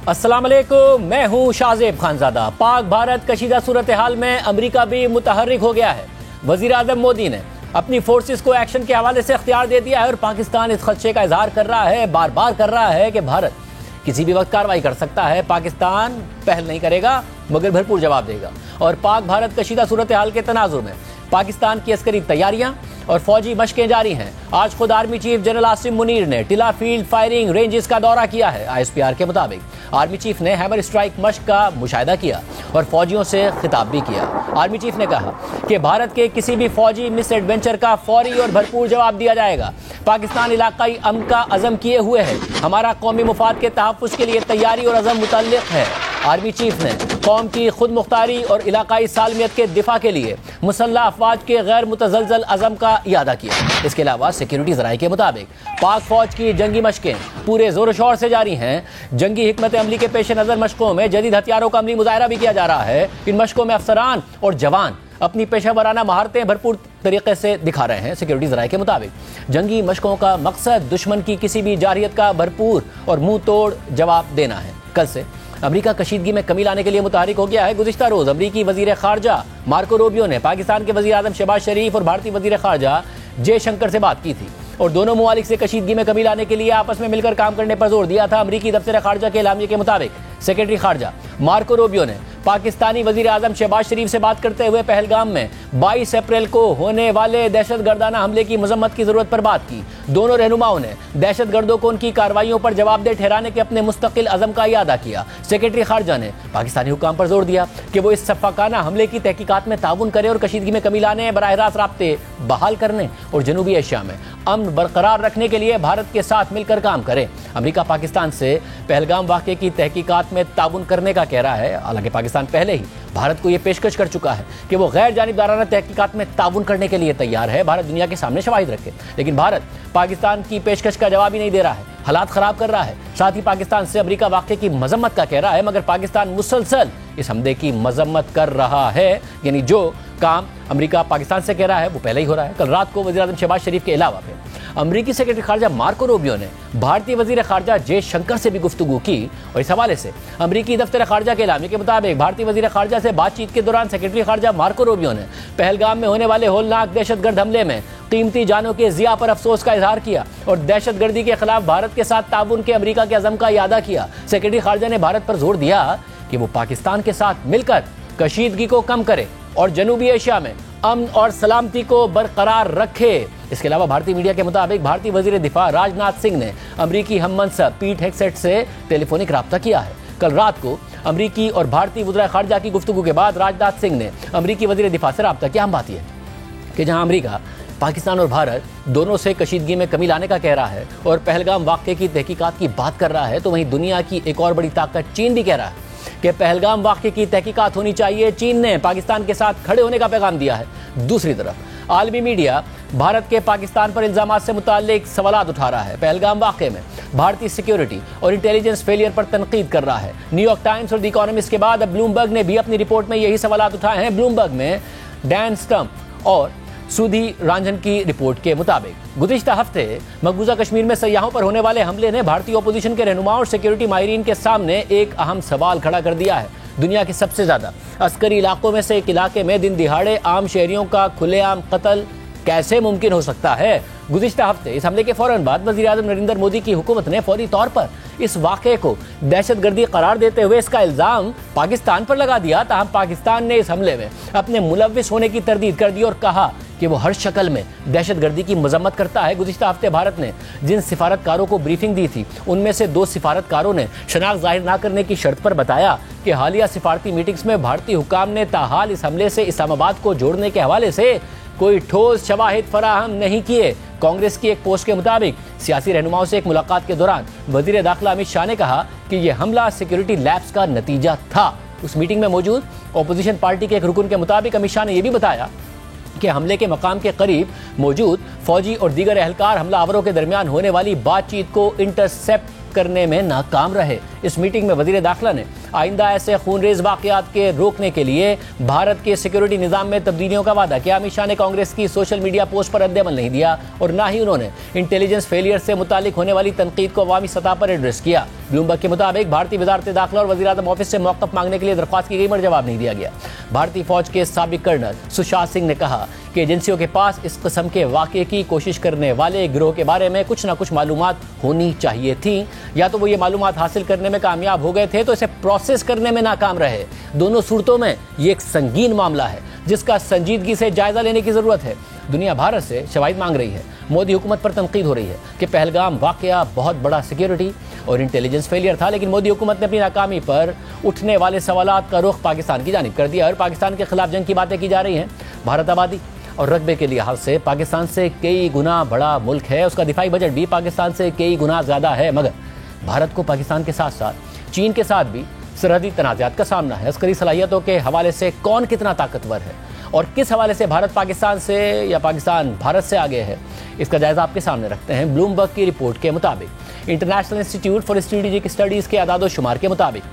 अस्सलाम वालेकुम, मैं हूं शाहजेब खानजादा। पाक भारत कशीदा सूरत हाल में अमरीका भी मुतहर्रिक हो गया है। वजीर आजम मोदी ने अपनी फोर्सेस को एक्शन के हवाले से इख्तियार दे दिया है और पाकिस्तान इस खदशे का इजहार कर रहा है, बार बार कर रहा है कि भारत किसी भी वक्त कार्रवाई कर सकता है। पाकिस्तान पहल नहीं करेगा मगर भरपूर जवाब देगा। और पाक भारत कशीदा सूरत हाल के तनाजुर में पाकिस्तान की अस्करी तैयारियां और फौजी मशकें जारी हैं। आज खुद army chief general Asim Munir ने टिला फील्ड फायरिंग रेंजेस का दौरा किया है। ISPR के मुताबिक आर्मी चीफ ने हैमर स्ट्राइक मशक का मुशाहिदा किया और फौजियों से खिताब भी किया। आर्मी चीफ ने कहा कि भारत के किसी भी फौजी मिस एडवेंचर का फौरी और भरपूर जवाब दिया जाएगा। पाकिस्तान इलाकाई अमन का अज़म किए हुए है। हमारा कौमी मुफाद के तहफ़्फ़ुज़ के लिए तैयारी और अज़म मुतल्लिक़ है। आर्मी चीफ ने कौम की खुद मुख्तारी और इलाकाई सालमियत के दिफा के लिए मुसल्लह अफवाज के गैर मुतज़लज़ल अज़म का इयादा किया। इसके अलावा सिक्योरिटी ज़राए के मुताबिक पाक फौज की जंगी मशकें पूरे जोर शोर से जारी हैं। जंगी हिकमत अमली के पेश नज़र मशकों में जदीद हथियारों का अमली मुजाहरा भी किया जा रहा है। इन मशकों में अफसरान और जवान अपनी पेशा वराना महारतें भरपूर तरीके से दिखा रहे हैं। सिक्योरिटी ज़राए के मुताबिक जंगी मशकों का मकसद दुश्मन की किसी भी जारहियत का भरपूर और मुंह तोड़ जवाब देना है। कल से अमरीका कशीदगी में कमी लाने के लिए मुतहरिक हो गया है। गुज़िश्ता रोज़ अमरीकी वज़ीर ख़ारजा मार्को रूबियो ने पाकिस्तान के वज़ीर आज़म शहबाज शरीफ और भारतीय वज़ीर ख़ारजा जयशंकर से बात की थी और दोनों मुमालिक से कशीदगी में कमी लाने के लिए आपस में मिलकर काम करने पर जोर दिया था। अमरीकी दफ्तर ख़ारजा के एलामिये के मुताबिक सेक्रेटरी ख़ारजा मार्को रूबियो ने पाकिस्तानी वज़ीर आज़म शहबाज शरीफ से बात करते हुए पहलगाम में 22 अप्रैल को होने वाले दहशतगर्दाना हमले की मजम्मत की ज़रूरत पर बात की। दोनों रहनुमाओं ने दहशतगर्दों को उनकी कार्रवाइयों पर जवाबदेह ठहराने के अपने मुस्तकिल अज़म का इयादा किया। सेक्रेटरी ख़ारजा ने पाकिस्तानी हुकाम पर जोर दिया कि वो इस सफ़ाकाना हमले की तहकीकात में ताउन करे और कशीदगी में कमी लाने, बराह रास्त राब्ते बहाल करने और जनूबी एशिया में अमन बरकरार रखने के लिए भारत के साथ मिलकर काम करे। अमरीका पाकिस्तान से पहलगाम वाक़े की तहकीकात में ताउन करने का कह रहा है। हालांकि पाकिस्तान पहले ही भारत को यह पेशकश कर चुका है कि वो गैर जानिबदाराना तहकीकात में ताउन करने के लिए तैयार है। भारत दुनिया के सामने शवाहिद रखे, लेकिन भारत पाकिस्तान की पेशकश का जवाब ही नहीं दे रहा है, हालात खराब कर रहा है। साथ ही पाकिस्तान से अमरीका वाक़े की मजम्मत का कह रहा है, मगर पाकिस्तान मुसलसल इस हमले की मजम्मत कर रहा है। यानी जो काम अमरीका पाकिस्तान से कह रहा है वो पहले ही हो रहा है। कल रात को वज़ीर आज़म शहबाज शरीफ के अलावा फिर अमरीकी सेक्रेटरी ख़ारजा मार्को रूबियो ने भारतीय वज़ीर ख़ारजा जयशंकर से भी गुफ्तगू की और इस हवाले से अमरीकी दफ्तर ख़ारजा के एलामिये के मुताबिक भारतीय वज़ीर ख़ारजा से बातचीत के दौरान सेक्रेटरी ख़ारजा मार्को रूबियो ने पहलगाम में होने वाले होलनाक दहशतगर्द हमले में कीमती जानों के ज़िया पर अफसोस का इजहार किया और दहशतगर्दी के खिलाफ भारत के साथ ताउन के अमरीका के अज़म का इयादा किया। सेक्रेटरी ख़ारजा ने भारत पर जोर दिया कि वो पाकिस्तान के साथ मिलकर कशीदगी को कम करे और जनूबी एशिया में अमन और सलामती को बरकरार रखे। इसके अलावा भारतीय मीडिया के मुताबिक भारतीय वजीर दिफा राजनाथ सिंह ने अमरीकी हम मनसब पीट हेगसेट से टेलीफोनिक रब्ता किया है। कल रात को अमरीकी और भारतीय वज़ीर ख़ारजा की गुफ्तगू के बाद राजनाथ सिंह ने अमरीकी वजीर दिफा से रब्ता किया। हम बात यह कि जहां अमरीका पाकिस्तान और भारत दोनों से कशीदगी में कमी लाने का कह रहा है और पहलगाम वाक़े की तहकीकात की बात कर रहा है, तो वहीं दुनिया की एक और बड़ी ताकत चीन भी कह रहा है कि पहलगाम वाक़े की तहकीकात होनी चाहिए। चीन ने पाकिस्तान के साथ खड़े होने का पैगाम दिया है। दूसरी तरफ आलमी मीडिया भारत के पाकिस्तान पर इल्ज़ामात से मुताल्लिक सवालात उठा रहा है। पहलगाम वाक़े में भारतीय सिक्योरिटी और इंटेलिजेंस फेलियर पर तनकीद कर रहा है। न्यूयॉर्क टाइम्स और द इकोनॉमिस्ट के बाद अब ब्लूमबर्ग ने भी अपनी रिपोर्ट में यही सवालात उठाए हैं। ब्लूमबर्ग में डैन स्टम्प और सुधी रंजन की रिपोर्ट के मुताबिक गुज़िश्ता हफ्ते मकबूजा कश्मीर में सयाहों पर होने वाले हमले ने भारतीय ओपोजिशन के रहनुमाओं और सिक्योरिटी माहिरीन के सामने एक अहम सवाल खड़ा कर दिया है। दुनिया के सबसे ज़्यादा अस्करी इलाकों में से एक इलाके में दिन दिहाड़े आम शहरियों का खुलेआम कत्ल कैसे मुमकिन हो सकता है? गुज़िश्ता हफ्ते इस हमले के फौरन बाद वज़ीर आज़म नरेंद्र मोदी की हुकूमत ने फौरी तौर पर इस वाक़े को दहशतगर्दी करार देते हुए इसका इल्ज़ाम पाकिस्तान पर लगा दिया। ताहम पाकिस्तान ने इस हमले में अपने मुलव्विस होने की तरदीद कर दी और कहा कि वो हर शक्ल में दहशतगर्दी की मजम्मत करता है। गुज़िश्ता हफ्ते भारत ने जिन सिफारतकारों को ब्रीफिंग दी थी उनमें से 2 सिफारतकारों ने शनाख्त जाहिर न करने की शर्त पर बताया कि हालिया सिफारती मीटिंग्स में भारतीय हुकाम ने ताहाल इस हमले से इस्लामाबाद को जोड़ने के हवाले से कोई ठोस शवाहिद फराहम नहीं किए। कांग्रेस की एक पोस्ट के मुताबिक सियासी रहनुमाओं से एक मुलाकात के दौरान वजीर दाखिला अमित शाह ने कहा कि यह हमला सिक्योरिटी लैब्स का नतीजा था। उस मीटिंग में मौजूद अपोजिशन पार्टी के एक रुकन के मुताबिक अमित शाह ने यह भी बताया कि हमले के मकाम के करीब मौजूद फौजी और दीगर एहलकार हमलावरों के दरमियान होने वाली बातचीत को इंटरसेप्ट करने में नाकाम रहे। इस मीटिंग में वजीर दाखिला ने आइंदा ऐसे खूनरेज वाक़यात के रोकने के लिए भारत के सिक्योरिटी निज़ाम में तब्दीलियों का वादा किया। अमित शाह ने कांग्रेस की सोशल मीडिया पोस्ट पर रद्द-ए-अमल नहीं दिया और ना ही उन्होंने इंटेलिजेंस फेलियर से मुतालिक होने वाली तनकीद को अवामी सतह पर एड्रेस किया। ब्लूमबर्ग के मुताबिक भारतीय वज़ारत दाखिला और वज़ीर-ए-आज़म ऑफिस से मौक़िफ़ मांगने के लिए दरख्वास्त की गई मगर जवाब नहीं दिया गया। भारतीय फौज के साबिक कर्नल सुशांत सिंह ने कहा कि एजेंसियों के पास इस किस्म के वाक़े की कोशिश करने वाले गिरोह के बारे में कुछ ना कुछ मालूमात होनी चाहिए थी, या तो वो ये मालूमात हासिल करने में कामयाब हो गए थे तो इसे प्रोसेस करने में नाकाम रहे। दोनों सूरतों में ये एक संगीन मामला है जिसका संजीदगी से जायजा लेने की जरूरत है। दुनिया भारत से शवाहिद मांग रही है। मोदी हुकूमत पर तनकीद हो रही है कि पहलगाम वाक़या बहुत बड़ा सिक्योरिटी और इंटेलिजेंस फेलियर था, लेकिन मोदी हुकूमत ने अपनी नाकामी पर उठने वाले सवालात का रुख पाकिस्तान की जानिब कर दिया और पाकिस्तान के खिलाफ जंग की बातें की जा रही हैं। भारत आबादी और रकबे के लिहाज से पाकिस्तान से कई गुना बड़ा मुल्क है, उसका दिफाई बजट भी पाकिस्तान से कई गुना ज़्यादा है, मगर भारत को पाकिस्तान के साथ साथ चीन के साथ भी सरहदी तनाज़ात का सामना है। अस्करी सलाहियतों के हवाले से कौन कितना ताकतवर है और किस हवाले से भारत पाकिस्तान से या पाकिस्तान भारत से आगे है, इसका जायजा आपके सामने रखते हैं। ब्लूमबर्ग की रिपोर्ट के मुताबिक international institute for strategic studies के आदाद शुमार के मुताबिक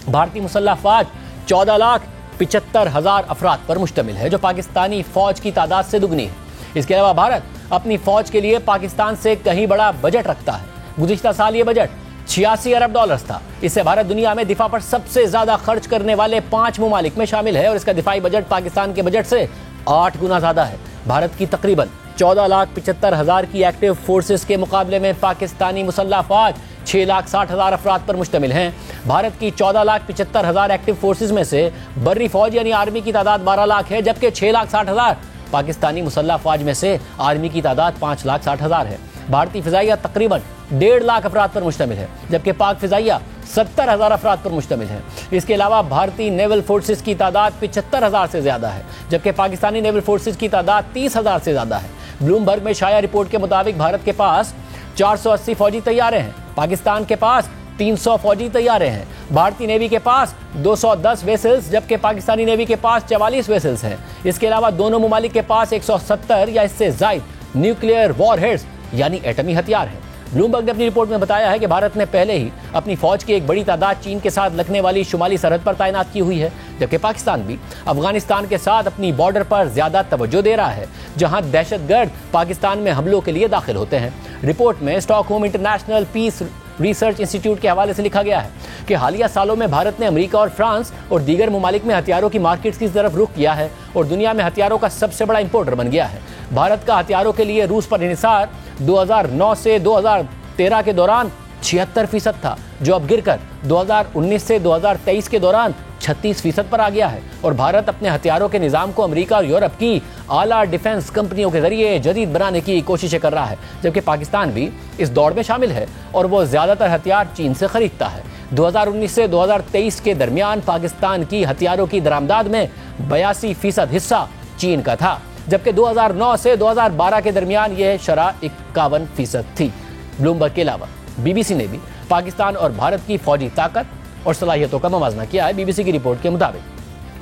भारतीय मुसल्लह फ़ौज 14,75,000 अफराद पर मुश्तमिल है, जो पाकिस्तानी फ़ौज की तादाद से दुगनी है। इसके अलावा भारत अपनी फ़ौज के लिए पाकिस्तान से कहीं बड़ा बजट रखता है। गुज़िश्ता साल ये बजट 86 अरब डॉलर्स था। इससे भारत दुनिया में दिफा पर सबसे ज़्यादा खर्च करने वाले 5 ममालिक में शामिल है और इसका दिफाई बजट पाकिस्तान के बजट से 8 गुना ज़्यादा है। भारत की तकरीबन 14,75,000 की एक्टिव फोर्सेस के मुकाबले में पाकिस्तानी मुसल्लह फ़ौज 6,60,000 अफराद पर मुश्तमिल हैं। भारत की 14,75,000 एक्टिव फोर्सेस में से बर्री फौज यानी आर्मी की तादाद 12 लाख है, जबकि 6,60,000 पाकिस्तानी मुसल्लह फ़ौज में से आर्मी की तादाद 5,60,000 है। भारतीय फ़िज़ाइया तकरीबन 1.5 लाख अफराद पर मुश्तमिल है, जबकि पाक फ़िज़ाइया 70,000 अफराद पर मुश्तमिल है। इसके अलावा भारतीय नेवल फोर्सेस की तादाद 75,000 से ज़्यादा है, जबकि पाकिस्तानी नेवल फोर्सेस की तादाद 30,000 से ज़्यादा है। ब्लूमबर्ग में शाया रिपोर्ट के मुताबिक भारत के पास 480 फौजी तैयारे हैं, पाकिस्तान के पास 300 फौजी तैयारे हैं। भारतीय नेवी के पास 210 वेसल्स, जबकि पाकिस्तानी नेवी के पास 44 वेसल्स हैं। इसके अलावा दोनों ममालिक के पास 170 या इससे ज़ायद न्यूक्लियर वॉरहेड्स यानी एटमी हथियार हैं। ब्लूमबर्ग ने अपनी रिपोर्ट में बताया है कि भारत ने पहले ही अपनी फौज की एक बड़ी तादाद चीन के साथ लगने वाली शुमाली सरहद पर तैनात की हुई है, जबकि पाकिस्तान भी अफगानिस्तान के साथ अपनी बॉर्डर पर ज्यादा तवज्जो दे रहा है, जहां दहशतगर्द पाकिस्तान में हमलों के लिए दाखिल होते हैं। रिपोर्ट में Stockholm International Peace Research Institute के हवाले से लिखा गया है कि हालिया सालों में भारत ने अमेरिका और फ्रांस और दीगर ममालिक में हथियारों की मार्केट्स की तरफ रुख किया है और दुनिया में हथियारों का सबसे बड़ा इंपोर्टर बन गया है। भारत का हथियारों के लिए रूस पर इन्हिसार 2009 से 2013 के दौरान 76% था, जो अब गिरकर 2019 से 2023 के दौरान 36% पर आ गया है और भारत अपने हथियारों के निज़ाम को अमेरिका और यूरोप की आला डिफेंस कंपनियों के जरिए जदीद बनाने की कोशिशें कर रहा है, जबकि पाकिस्तान भी इस दौड़ में शामिल है और वो ज़्यादातर हथियार चीन से खरीदता है। 2019 से 2023 के दरमियान पाकिस्तान की हथियारों की दरामदाद में 82% हिस्सा चीन का था, जबकि 2009 से 2012 के दरमियान यह शरह 51% थी। ब्लूमबर्ग के अलावा BBC ने भी पाकिस्तान और भारत की फौजी ताकत और सलाहियतों का मवाजना किया है। BBC की रिपोर्ट के मुताबिक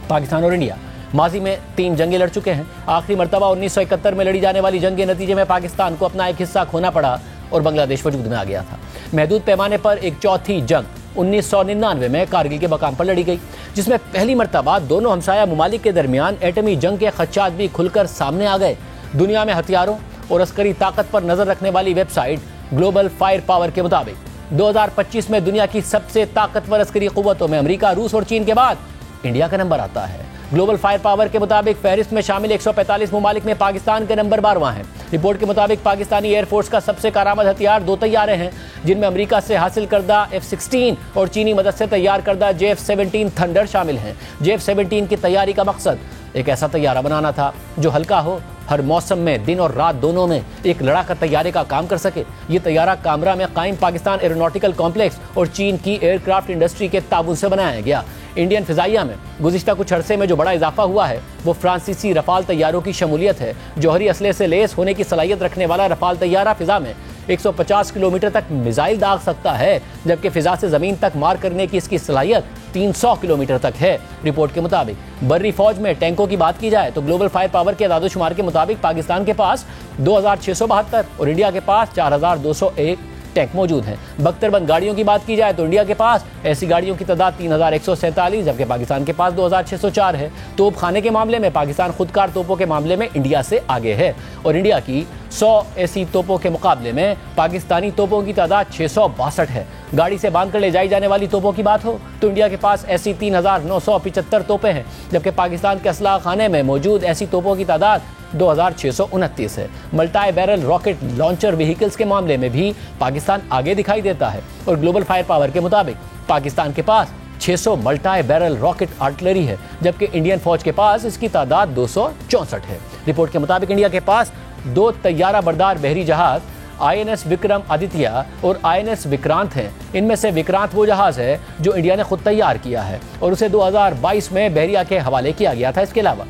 पाकिस्तान और इंडिया माजी में 3 जंगें लड़ चुके हैं। आखिरी मरतबा 1971 में लड़ी जाने वाली जंग के नतीजे में पाकिस्तान को अपना एक हिस्सा खोना पड़ा और बांग्लादेश वजूद में आ गया था। महदूद पैमाने पर एक चौथी जंग 1999 में कारगिल के मकाम पर लड़ी गई, जिसमें पहली मरतबा दोनों हमसाया ममालिक के दरमियान एटमी जंग के खदशात भी खुलकर सामने आ गए। दुनिया में हथियारों और अस्करी ताकत पर नजर रखने वाली वेबसाइट ग्लोबल फायर पावर के मुताबिक 2025 में दुनिया की सबसे ताकतवर अस्करी कुव्वतों में अमेरिका, रूस और चीन के बाद इंडिया का नंबर आता है। ग्लोबल फायर पावर के मुताबिक फहरिस्त में शामिल 145 ममालिक में पाकिस्तान के नंबर 12वां है। रिपोर्ट के मुताबिक पाकिस्तानी एयरफोर्स का सबसे कारामद हथियार 2 तैयारे हैं, जिनमें अमेरिका से हासिल करदा F-16 और चीनी मदद से तैयार करदा JF-17 थंडर शामिल हैं। JF-17 की तैयारी का मकसद एक ऐसा तैयारा बनाना था जो हल्का हो, हर मौसम में दिन और रात दोनों में एक लड़ाका तैयारे का काम कर सके। ये तैयारा कामरा में कायम पाकिस्तान एरोनॉटिकल कॉम्प्लेक्स और चीन की एयरक्राफ्ट इंडस्ट्री के ताबून से बनाया गया। इंडियन फिजाइया में गुज़िश्ता कुछ अरसे में जो बड़ा इजाफा हुआ है वो फ्रांसीसी रफाल तैयारों की शमूलियत है। जौहरी असले से लेस होने की सलाहियत रखने वाला रफाल तैयारा फिजा में 150 किलोमीटर तक मिसाइल दाग सकता है, जबकि फिजा से ज़मीन तक मार करने की इसकी सलाहियत 300 किलोमीटर तक है। रिपोर्ट के मुताबिक बर्री फौज में टैंकों की बात की जाए तो ग्लोबल फायर पावर के आदादोशुमार के मुताबिक पाकिस्तान के पास 2672 और इंडिया के पास 4201 टैंक मौजूद हैं। बख्तरबंद गाड़ियों की बात की जाए तो इंडिया के पास ऐसी गाड़ियों की तादाद 3147, जबकि पाकिस्तान के पास 2604 है। तोप खाने के मामले में पाकिस्तान खुदकार तोपों के मामले में इंडिया से आगे है और इंडिया की 100 ऐसी तोपों के मुकाबले में पाकिस्तानी तोपों की तादाद 662 है। गाड़ी से बांधकर ले जाई जाने वाली तोपों की बात हो तो इंडिया के पास ऐसी 3975 तोपें हैं, जबकि पाकिस्तान के असलाह खाने में मौजूद ऐसी तोपों की तादाद 2629 है। Multi barrel rocket launcher vehicles के मामले में भी पाकिस्तान आगे दिखाई देता है और ग्लोबल फायर पावर के मुताबिक पाकिस्तान के पास 600 मल्टी बैरल रॉकेट आर्टिलरी है, जबकि इंडियन फौज के पास इसकी तादाद 264 है। रिपोर्ट के मुताबिक इंडिया के पास 2 तैयारा बरदार बहरी जहाज INS विक्रम आदित्य और INS विक्रांत हैं। इनमें से विक्रांत वो जहाज है जो इंडिया ने खुद तैयार किया है और उसे 2022 में बहरिया के हवाले किया गया था। इसके अलावा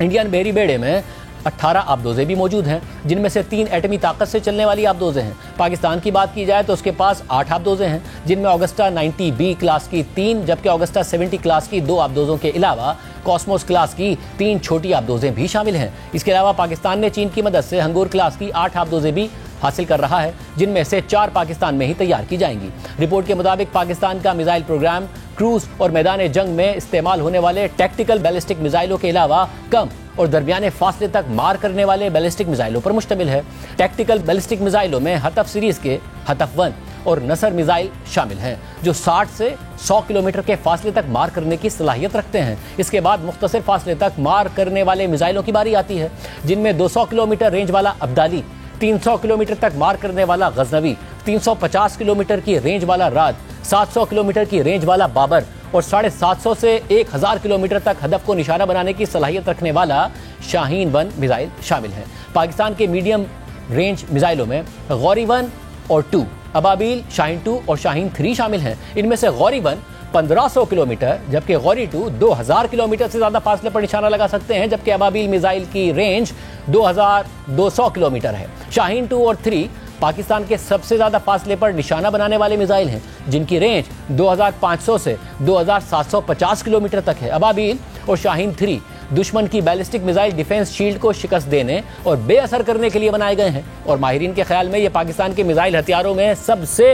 इंडियन बहरी बेड़े में 18 आबदोज़ें भी मौजूद हैं, जिनमें से 3 एटमी ताकत से चलने वाली आबदोज़ें हैं। पाकिस्तान की बात की जाए तो उसके पास 8 आबदोज़ें हैं, जिनमें ऑगस्टा 90B क्लास की 3, जबकि ऑगस्टा 70 क्लास की 2 आबदोज़ों के अलावा कॉस्मोस क्लास की 3 छोटी आबदोज़ें भी शामिल हैं। इसके अलावा पाकिस्तान ने चीन की मदद से हंगूर क्लास की 8 आबदोज़ें भी हासिल कर रहा है, जिनमें से 4 पाकिस्तान में ही तैयार की जाएंगी। रिपोर्ट के मुताबिक पाकिस्तान का मिसाइल प्रोग्राम क्रूज और मैदान जंग में इस्तेमाल होने वाले टैक्टिकल बैलिस्टिक मिसाइलों के अलावा कम और दरमियाने फासले तक मार करने वाले बैलिस्टिक मिसाइलों पर मुश्तमिल है। टैक्टिकल बैलिस्टिक मिसाइलों में हतफ सीरीज के हतफ 1 और नसर मिसाइल शामिल हैं, जो 60 से 100 किलोमीटर के फासले तक मार करने की सलाहियत रखते हैं। इसके बाद मुख्तसर फासले तक मार करने वाले मिसाइलों की बारी आती है, जिनमें 200 किलोमीटर रेंज वाला अब्दाली, 300 किलोमीटर तक मार करने वाला गजनवी, 350 किलोमीटर की रेंज वाला राद, 700 किलोमीटर की रेंज वाला बाबर और 750 से 1000 किलोमीटर तक हदफ को निशाना बनाने की सलाहियत रखने वाला शाहीन 1 मिसाइल शामिल है। पाकिस्तान के मीडियम रेंज मिसाइलों में गौरी 1 और 2, अबाबील, शाहीन 2 और शाहीन 3 शामिल हैं। इनमें से गौरी 1 1500 किलोमीटर, जबकि गौरी 2 2000 किलोमीटर से ज्यादा फासले पर निशाना लगा सकते हैं, जबकि अबाबील मिसाइल की रेंज 2200 किलोमीटर है। शाहीन 2 और 3 पाकिस्तान के सबसे ज्यादा फासले पर निशाना बनाने वाले मिसाइल हैं, जिनकी रेंज 2500 से 2750 किलोमीटर तक है। अबाबील और शाहीन 3 दुश्मन की बैलिस्टिक मिसाइल डिफेंस शील्ड को शिकस्त देने और बेअसर करने के लिए बनाए गए हैं और माहिरीन के ख्याल में ये पाकिस्तान के मिसाइल हथियारों में सबसे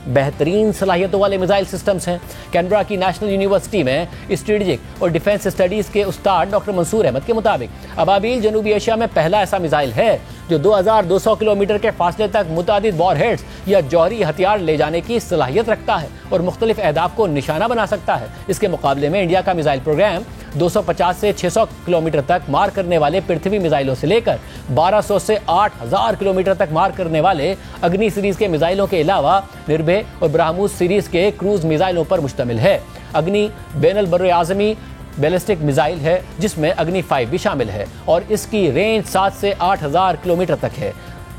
बेहतरीन सलाहियतों वाले मिसाइल सिस्टम्स हैं। कैनबरा की नेशनल यूनिवर्सिटी में स्ट्रेटेजिक और डिफेंस स्टडीज़ के उस्ताद डॉक्टर मंसूर अहमद के मुताबिक अबाबील जनूबी एशिया में पहला ऐसा मिसाइल है जो 2200 किलोमीटर के फासले तक मुतादिद वॉरहेड्स या जौहरी हथियार ले जाने की सलाहियत रखता है और मुख्तलिफ अहदाफ को निशाना बना सकता है। इसके मुकाबले में इंडिया का मिसाइल प्रोग्राम 250 से 600 किलोमीटर तक मार करने वाले पृथ्वी मिसाइलों से लेकर 1200 से 8000 किलोमीटर तक मार करने वाले अग्नि सीरीज के मिसाइलों के अलावा निर्भय और ब्रह्मोस सीरीज के क्रूज मिसाइलों पर मुश्तमिल है। अग्नि बैनुल बर्रे आज़मी बैलिस्टिक मिसाइल है, जिसमें अग्नि 5 भी शामिल है और इसकी रेंज 7 से 8000 किलोमीटर तक है।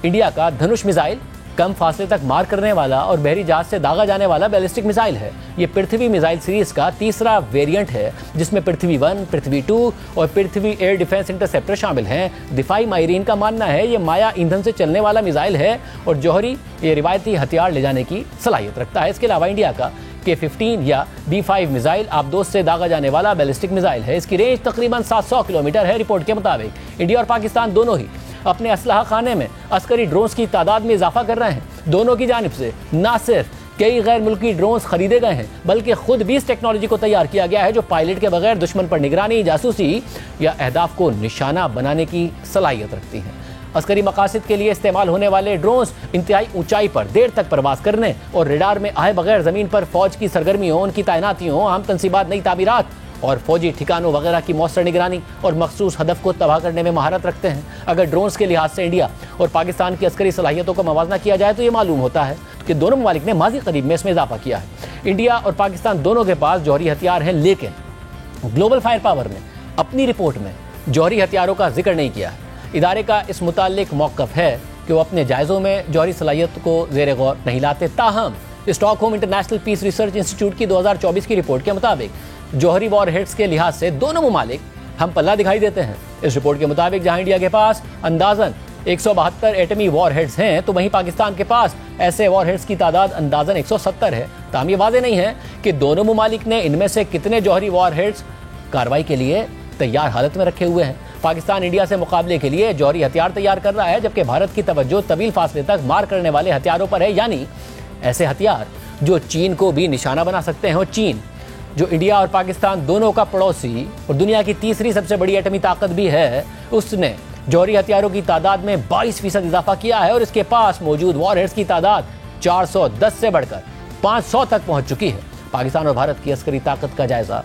इंडिया का धनुष मिसाइल कम फासले तक मार करने वाला और बहरी जहाज से दागा जाने वाला बैलिस्टिक मिसाइल है। ये पृथ्वी मिसाइल सीरीज का तीसरा वेरिएंट है, जिसमें पृथ्वी 1, पृथ्वी 2 और पृथ्वी एयर डिफेंस इंटरसेप्टर शामिल हैं। दिफाई माहिरीन का मानना है ये माया ईंधन से चलने वाला मिसाइल है और जौहरी ये रिवायती हथियार ले जाने की सलाहियत रखता है। इसके अलावा इंडिया का K-15 या B-5 मिसाइल आबदोज से दागा जाने वाला बैलिस्टिक मिसाइल है। इसकी रेंज तकरीबन 700 किलोमीटर है। रिपोर्ट के मुताबिक इंडिया और पाकिस्तान दोनों ही अपने असलाह खाने में अस्करी ड्रोन्स की तादाद में इजाफा कर रहे हैं। दोनों की जानिब से न सिर्फ कई गैर मुल्की ड्रोन्स खरीदे गए हैं, बल्कि खुद भी इस टेक्नोलॉजी को तैयार किया गया है जो पायलट के बगैर दुश्मन पर निगरानी, जासूसी या अहदाफ को निशाना बनाने की सलाहियत रखती हैं। अस्करी मकासद के लिए इस्तेमाल होने वाले ड्रोन्स इंतहाई ऊंचाई पर देर तक प्रवास करने और रेडार में आए बगैर ज़मीन पर फौज की सरगर्मियों, उनकी तैनातियों, आम तनसीबात, नई तामीरात और फौजी ठिकानों वगैरह की मौसर निगरानी और मखसूस हदफ को तबाह करने में महारत रखते हैं। अगर ड्रोन्स के लिहाज से इंडिया और पाकिस्तान की अस्करी सलाहियतों का मवाजना किया जाए तो ये मालूम होता है कि दोनों ममालिक ने माजी करीब में इसमें इजाफा किया है। इंडिया और पाकिस्तान दोनों के पास जौहरी हथियार हैं, लेकिन ग्लोबल फायर पावर ने अपनी रिपोर्ट में जौहरी हथियारों का जिक्र नहीं किया है। इदारे का इस मुताल्लिक मौक़िफ़ है कि वो अपने जायज़ों में जौहरी सलाहियत को ज़ेर गौर नहीं लाते। ताहम Stockholm International Peace Research Institute की 2024 की रिपोर्ट के मुताबिक जौहरी वॉरहेड्स के लिहाज से दोनों ममालिक हम पल्ला दिखाई देते हैं। इस रिपोर्ट के मुताबिक जहां इंडिया के पास अंदाजन 172 एटमी वॉरहेड्स हैं, तो वहीं पाकिस्तान के पास ऐसे वॉरहेड्स की तादाद अंदाजन 170 है। ताहम ये वाज़ेह नहीं है कि दोनों ममालिक ने इनमें से कितने जौहरी वॉरहेड्स कार्रवाई के लिए तैयार हालत में रखे हुए हैं। पाकिस्तान इंडिया से मुकाबले के लिए जौहरी हथियार तैयार कर रहा है, जबकि भारत की तवज्जो तवील फासले तक मार करने वाले हथियारों पर है, यानी ऐसे हथियार जो चीन को भी निशाना बना सकते हैं। और चीन जो इंडिया और पाकिस्तान दोनों का पड़ोसी और दुनिया की तीसरी सबसे बड़ी एटमी ताकत भी है, उसने जौहरी हथियारों की तादाद में 22% इजाफा किया है और इसके पास मौजूद वॉरहेड्स की तादाद 410 से बढ़कर 500 तक पहुंच चुकी है। पाकिस्तान और भारत की अस्करी ताकत का जायजा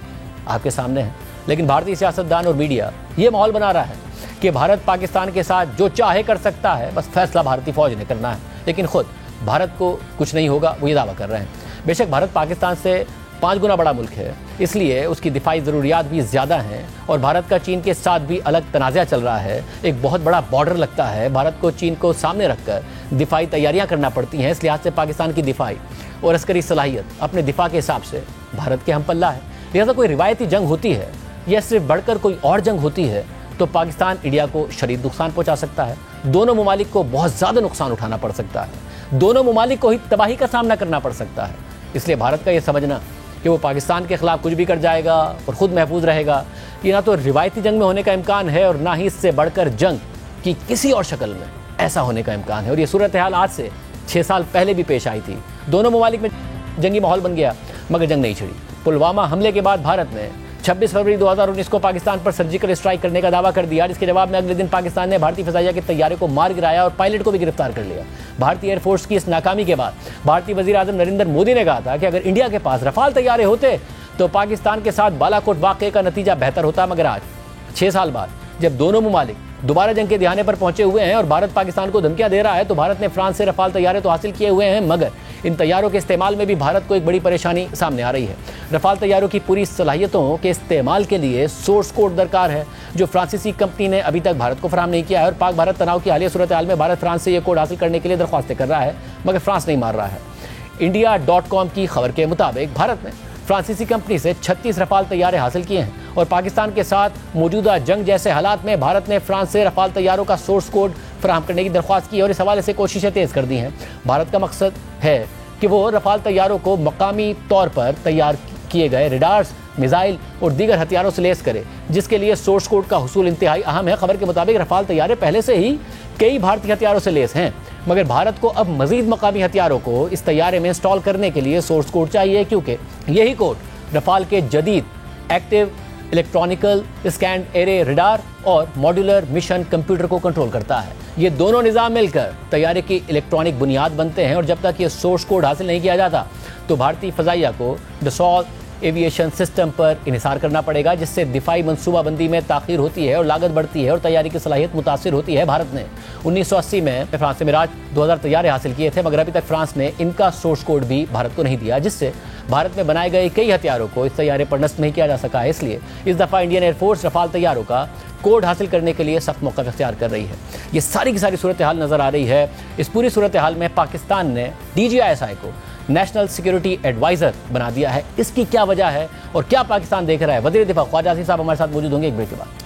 आपके सामने है, लेकिन भारतीय सियासतदान और मीडिया ये माहौल बना रहा है कि भारत पाकिस्तान के साथ जो चाहे कर सकता है, बस फैसला भारतीय फौज ने करना है, लेकिन खुद भारत को कुछ नहीं होगा, वो ये दावा कर रहे हैं। बेशक भारत पाकिस्तान से 5 गुना बड़ा मुल्क है, इसलिए उसकी दिफाई ज़रूरियात भी ज़्यादा हैं और भारत का चीन के साथ भी अलग तनाज़ा चल रहा है। एक बहुत बड़ा बॉर्डर लगता है, भारत को चीन को सामने रखकर दिफाई तैयारियां करना पड़ती हैं। इस लिहाज से पाकिस्तान की दिफाई और अस्करी सलाहियत अपने दिफा के हिसाब से भारत के हम पल्ला है। लिहाजा कोई रिवायती जंग होती है या सिर्फ बढ़कर कोई और जंग होती है तो पाकिस्तान इंडिया को शदीद नुकसान पहुँचा सकता है। दोनों ममालिक को बहुत ज़्यादा नुकसान उठाना पड़ सकता है, दोनों ममालिक को ही तबाही का सामना करना पड़ सकता है। इसलिए भारत का ये समझना कि वो पाकिस्तान के खिलाफ कुछ भी कर जाएगा और ख़ुद महफूज रहेगा, ये ना तो रिवायती जंग में होने का इम्कान है और ना ही इससे बढ़कर जंग की किसी और शक्ल में ऐसा होने का इम्कान है। और ये सूरत हाल आज से 6 साल पहले भी पेश आई थी। दोनों ममालिक में जंगी माहौल बन गया मगर जंग नहीं छिड़ी। पुलवामा हमले के बाद भारत ने 26 फरवरी 2019 को पाकिस्तान पर सर्जिकल स्ट्राइक करने का दावा कर दिया, जिसके जवाब में अगले दिन पाकिस्तान ने भारतीय फ़िज़ाइया के तैयारे को मार गिराया और पायलट को भी गिरफ्तार कर लिया। भारतीय एयरफोर्स की इस नाकामी के बाद भारतीय वज़ीर आज़म नरेंद्र मोदी ने कहा था कि अगर इंडिया के पास रफाल तैयारे होते तो पाकिस्तान के साथ बालाकोट वाक़े का नतीजा बेहतर होता। मगर आज 6 साल बाद जब दोनों ममालिक दोबारा जंग के दिहाने पर पहुंचे हुए हैं और भारत पाकिस्तान को धमकियां दे रहा है, तो भारत ने फ्रांस से रफाल तैयारे तो हासिल किए हुए हैं, मगर इन तैयारों के इस्तेमाल में भी भारत को एक बड़ी परेशानी सामने आ रही है। रफाल तैयारों की पूरी सलाहियतों के इस्तेमाल के लिए सोर्स कोड दरकार है, जो फ्रांसीसी कंपनी ने अभी तक भारत को फराहम नहीं किया है। और पाक भारत तनाव की हालिया सूरत हाल में भारत फ्रांस से ये कोड हासिल करने के लिए दरख्वास्तें कर रहा है, मगर फ्रांस नहीं मान रहा है। India.com की खबर के मुताबिक भारत ने फ्रांसीसी कंपनी से 36 रफाल तैयारे हासिल किए हैं और पाकिस्तान के साथ मौजूदा जंग जैसे हालात में भारत ने फ्रांस से रफाल तैयारों का सोर्स कोड फराहम करने की दरख्वास्त की और इस हवाले से कोशिशें तेज़ कर दी हैं। भारत का मकसद है कि वो रफाल तैयारों को मकामी तौर पर तैयार किए गए रडार्स, मिसाइल और दीगर हथियारों से लैस करे, जिसके लिए सोर्स कोड का हुसूल इंतहाई अहम है। खबर के मुताबिक रफाल तैयारे पहले से ही कई भारतीय हथियारों से लैस हैं, मगर भारत को अब मजीद मकामी हथियारों को इस तैयारे में इंस्टॉल करने के लिए सोर्स कोड चाहिए, क्योंकि यही कोड रफाल के जदीद active electronical scan array radar और मॉड्यूलर मिशन कंप्यूटर को कंट्रोल करता है। ये दोनों निज़ाम मिलकर तैयारे की इलेक्ट्रॉनिक बुनियाद बनते हैं और जब तक ये सोर्स कोड हासिल नहीं किया जाता तो भारतीय फ़ज़ाइया को डसॉल्ट एविएशन सिस्टम पर इन्हिसार करना पड़ेगा, जिससे दिफाई मनसूबाबंदी में ताख़ीर होती है और लागत बढ़ती है और तैयारी की सलाहियत मुतासिर होती है। भारत ने 1980 में फ्रांस से मिराज 2000 तैयारे हासिल किए थे, मगर अभी तक फ्रांस ने इनका सोर्स कोड भी भारत को नहीं दिया, जिससे भारत में बनाए गए कई हथियारों को इस तैयारे पर नष्ट नहीं किया जा सका है। इसलिए इस दफ़ा इंडियन एयरफोर्स रफाल तैयारों का कोड हासिल करने के लिए सख्त मौक़िफ़ इख्तियार कर रही है। ये सारी की सारी सूरत हाल नज़र आ रही है। इस पूरी सूरत हाल में पाकिस्तान ने DGISI को नेशनल सिक्योरिटी एडवाइज़र बना दिया है। इसकी क्या वजह है और क्या पाकिस्तान देख रहा है? वज़ीर दिफा ख्वाजा आसिफ साहब हमारे साथ मौजूद होंगे एक ब्रेक के बाद।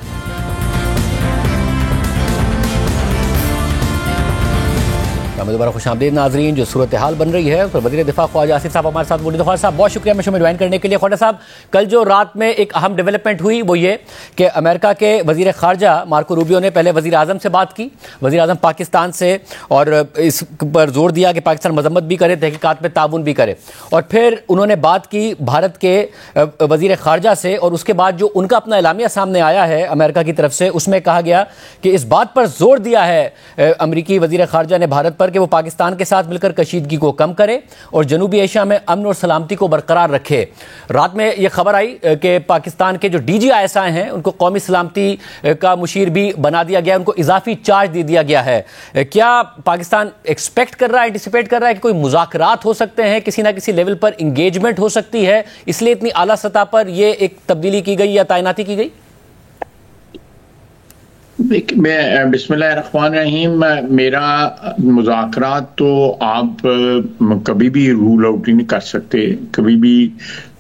दोबारा खुशामदीद नाजरीन। जो सूरत हाल बन रही है, तो वज़ीर दिफा ख्वाजा आसिफ साहब हमारे साथ मौजूद। ख्वाजा साहब बहुत शुक्रिया मुझे ज्वाइन करने के लिए। ख्वाजा साहब, कल जो रात में एक अहम डेवलपमेंट हुई वो ये कि अमेरिका के वज़ीर ख़ारजा मार्को रूबियो ने पहले वज़ीर आज़म से बात की, वज़ीर आज़म पाकिस्तान से, और इस पर जोर दिया कि पाकिस्तान मजम्मत भी करे, तहक़ीक़ात में ताउन भी करे, और फिर उन्होंने बात की भारत के वज़ीर ख़ारजा से, और उसके बाद जो उनका अपना एलामिया सामने आया है अमेरिका की तरफ से, उसमें कहा गया कि इस बात पर जोर दिया है अमरीकी वज़ीर ख़ारजा ने भारत पर कि वो पाकिस्तान के साथ मिलकर कशीदगी को कम करे और जनूबी एशिया में अमन और सलामती को बरकरार रखे। रात में यह खबर आई कि पाकिस्तान के जो DGISI हैं उनको कौमी सलामती का मुशीर भी बना दिया गया, उनको इजाफी चार्ज दे दिया गया है। क्या पाकिस्तान एक्सपेक्ट कर रहा है, एंटिसिपेट कर रहा है कि कोई मुज़ाकरात हो सकते हैं, किसी ना किसी लेवल पर इंगेजमेंट हो सकती है, इसलिए इतनी आला सतह पर यह एक तब्दीली की गई या तैनाती की गई? मैं बिस्मिल्लाहिर्रहमानिर्रहीम, मेरा मुज़ाकरात तो आप कभी भी रूल आउट नहीं कर सकते। कभी भी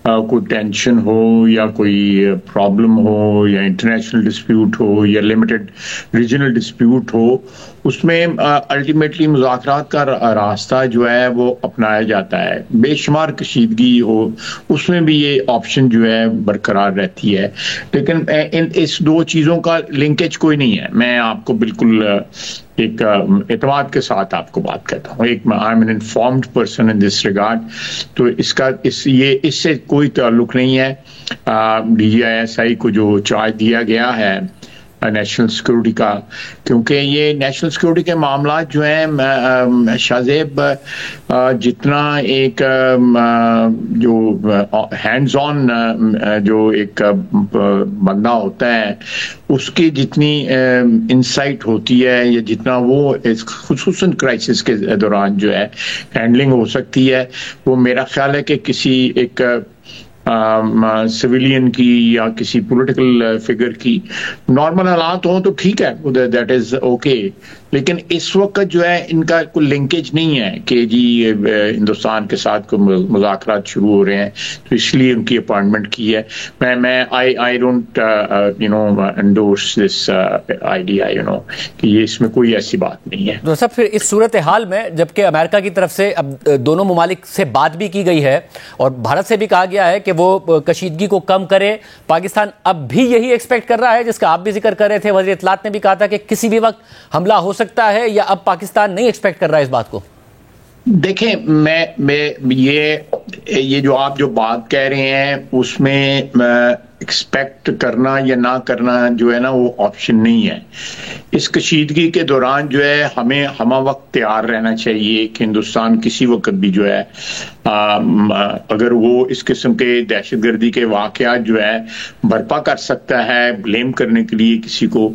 कोई टेंशन हो या कोई प्रॉब्लम हो या इंटरनेशनल डिस्प्यूट हो या लिमिटेड रीजनल डिस्प्यूट हो, उसमें अल्टीमेटली मुज़ाकरात का रास्ता जो है वो अपनाया जाता है, बेशुमार कशीदगी हो उसमें भी ये ऑप्शन जो है बरकरार रहती है। लेकिन इस दो चीज़ों का लिंकेज कोई नहीं है। मैं आपको बिल्कुल एक एतमाद के साथ आपको बात करता हूँ। एक I am N informed person in this regard. तो इससे कोई ताल्लुक नहीं है DGISI को जो चार्ज दिया गया है नेशनल सिक्योरिटी का, क्योंकि ये नेशनल सिक्योरिटी के मामला जो हैं शाहजेब जितना एक जो हैंड्स ऑन जो एक बंदा होता है उसकी जितनी इंसाइट होती है या जितना वो खुसूसन क्राइसिस के दौरान जो है हैंडलिंग हो सकती है, वो मेरा ख्याल है कि किसी एक सिविलियन की या किसी पॉलिटिकल फिगर की नॉर्मल हालात हो तो ठीक है, दैट इज ओके। लेकिन इस वक्त जो है इनका कोई लिंकेज नहीं है कि जी हिंदुस्तान के साथ कोई मुज़ाकरात शुरू हो रहे हैं तो इसलिए उनकी अपॉइंटमेंट की है। मैं I don't endorse this idea कि ये इसमें कोई ऐसी बात नहीं है। तो सब फिर इस सूरत हाल में जबकि अमेरिका की तरफ से अब दोनों ममालिक से बात भी की गई है और भारत से भी कहा गया है कि वो कशीदगी को कम करे, पाकिस्तान अब भी यही एक्सपेक्ट कर रहा है जिसका आप भी जिक्र कर रहे थे। वज़ीर इत्तलात ने भी कहा था कि किसी भी वक्त हमला हो सकता है, या अब पाकिस्तान नहीं एक्सपेक्ट कर रहा है इस बात को? देखें, मैं ये जो आप जो बात कह रहे हैं उसमें एक्सपेक्ट करना या ना करना जो है ना वो ऑप्शन नहीं है। इस कशीदगी के दौरान जो है हमें हमा वक्त तैयार रहना चाहिए कि हिंदुस्तान किसी वक्त भी जो है अगर वो इस किस्म के दहशतगर्दी के वाक़यात जो है बर्पा कर सकता है ब्लेम करने के लिए किसी को,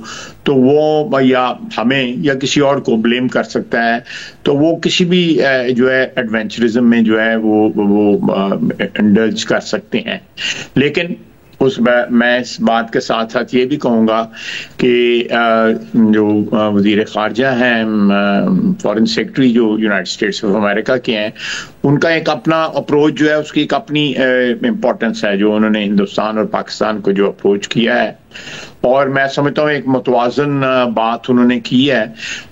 तो वो या हमें या किसी और को ब्लेम कर सकता है, तो वो किसी भी जो है एडवेंचरिज्म में जो है वो इंडल्ज कर सकते हैं। लेकिन मैं इस बात के साथ साथ ये भी कहूँगा कि जो वज़ीर ख़ारजा हैं, फॉरेन सेक्रेटरी जो यूनाइटेड स्टेट्स ऑफ अमेरिका के हैं, उनका एक अपना अप्रोच जो है उसकी एक अपनी इम्पोर्टेंस है जो उन्होंने हिंदुस्तान और पाकिस्तान को जो अप्रोच किया है, और मैं समझता हूँ एक मुतवाज़न बात उन्होंने की है।